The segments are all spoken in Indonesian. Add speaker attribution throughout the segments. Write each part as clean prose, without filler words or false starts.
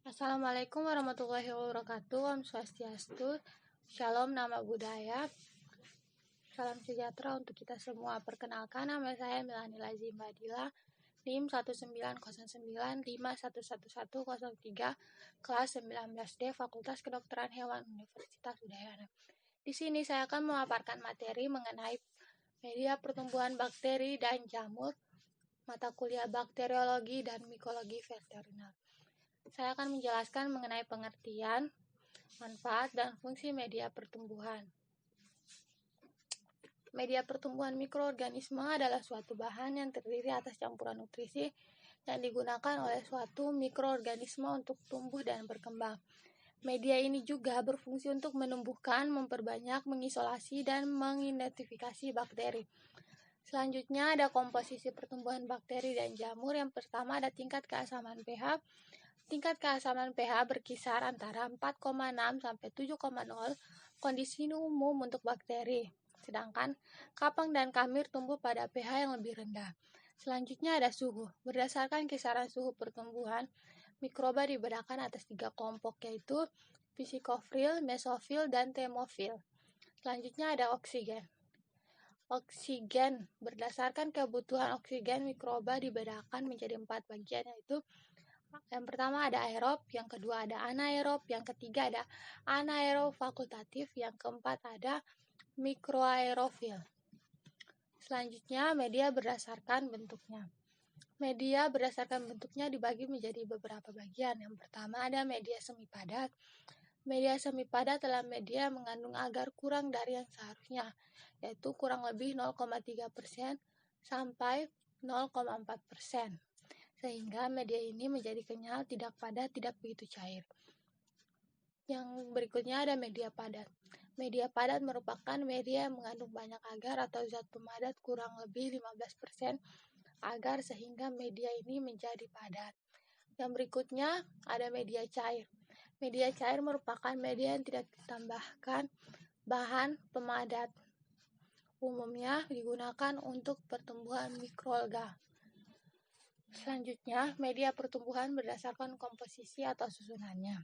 Speaker 1: Assalamualaikum warahmatullahi wabarakatuh. Om Swastiastu. Shalom, nama budaya. Salam sejahtera untuk kita semua. Perkenalkan, nama saya Milani Lazim Badila, NIM 19095111103, kelas 19D, Fakultas Kedokteran Hewan, Universitas Udayana. Di sini saya akan memaparkan materi mengenai media pertumbuhan bakteri dan jamur, mata kuliah bakteriologi dan mikologi veteriner. Saya akan menjelaskan mengenai pengertian, manfaat, dan fungsi media pertumbuhan. Media pertumbuhan mikroorganisme adalah suatu bahan yang terdiri atas campuran nutrisi yang digunakan oleh suatu mikroorganisme untuk tumbuh dan berkembang. Media ini juga berfungsi untuk menumbuhkan, memperbanyak, mengisolasi, dan mengidentifikasi bakteri. Selanjutnya ada komposisi pertumbuhan bakteri dan jamur. Yang pertama ada tingkat keasaman pH. Tingkat keasaman pH berkisar antara 4,6 sampai 7,0, kondisi ini umum untuk bakteri. Sedangkan kapang dan kamir tumbuh pada pH yang lebih rendah. Selanjutnya ada suhu. Berdasarkan kisaran suhu pertumbuhan, mikroba dibedakan atas 3 kelompok, yaitu fisikofil, mesofil, dan termofil. Selanjutnya ada oksigen. Oksigen. Berdasarkan kebutuhan oksigen, mikroba dibedakan menjadi 4 bagian, yaitu yang pertama ada aerob, yang kedua ada anaerob, yang ketiga ada anaerob fakultatif, yang keempat ada mikroaerofil. Selanjutnya media berdasarkan bentuknya. Media berdasarkan bentuknya dibagi menjadi beberapa bagian. Yang pertama ada media semi padat. Media semi padat adalah media yang mengandung agar kurang dari yang seharusnya, yaitu kurang lebih 0,3% sampai 0,4%. Sehingga media ini menjadi kenyal, tidak padat, tidak begitu cair. Yang berikutnya ada media padat. Media padat merupakan media yang mengandung banyak agar atau zat pemadat kurang lebih 15% agar sehingga media ini menjadi padat. Yang berikutnya ada media cair. Media cair merupakan media yang tidak ditambahkan bahan pemadat. Umumnya digunakan untuk pertumbuhan mikroalga. Selanjutnya, media pertumbuhan berdasarkan komposisi atau susunannya.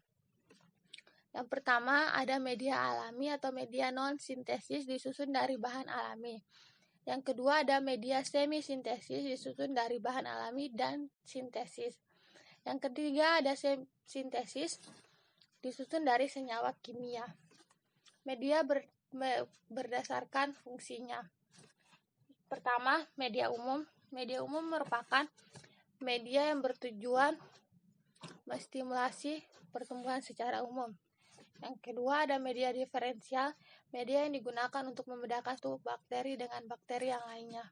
Speaker 1: Yang pertama, ada media alami atau media non-sintesis disusun dari bahan alami. Yang kedua, ada media semi-sintesis disusun dari bahan alami dan sintesis. Yang ketiga, ada sintesis disusun dari senyawa kimia. Media berdasarkan fungsinya. Pertama, media umum. Media umum merupakan media yang bertujuan menstimulasi pertumbuhan secara umum. Yang kedua ada media diferensial, media yang digunakan untuk membedakan suatu bakteri dengan bakteri yang lainnya.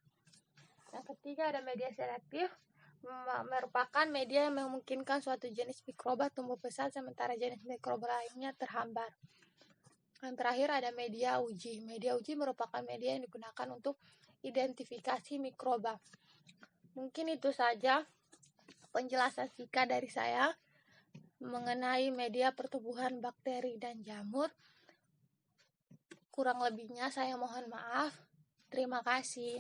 Speaker 1: Yang ketiga ada media selektif, merupakan media yang memungkinkan suatu jenis mikroba tumbuh besar sementara jenis mikroba lainnya terhambat. Yang terakhir ada media uji. Media uji merupakan media yang digunakan untuk identifikasi mikroba. Mungkin itu saja penjelasan singkat dari saya mengenai media pertumbuhan bakteri dan jamur. Kurang lebihnya saya mohon maaf. Terima kasih.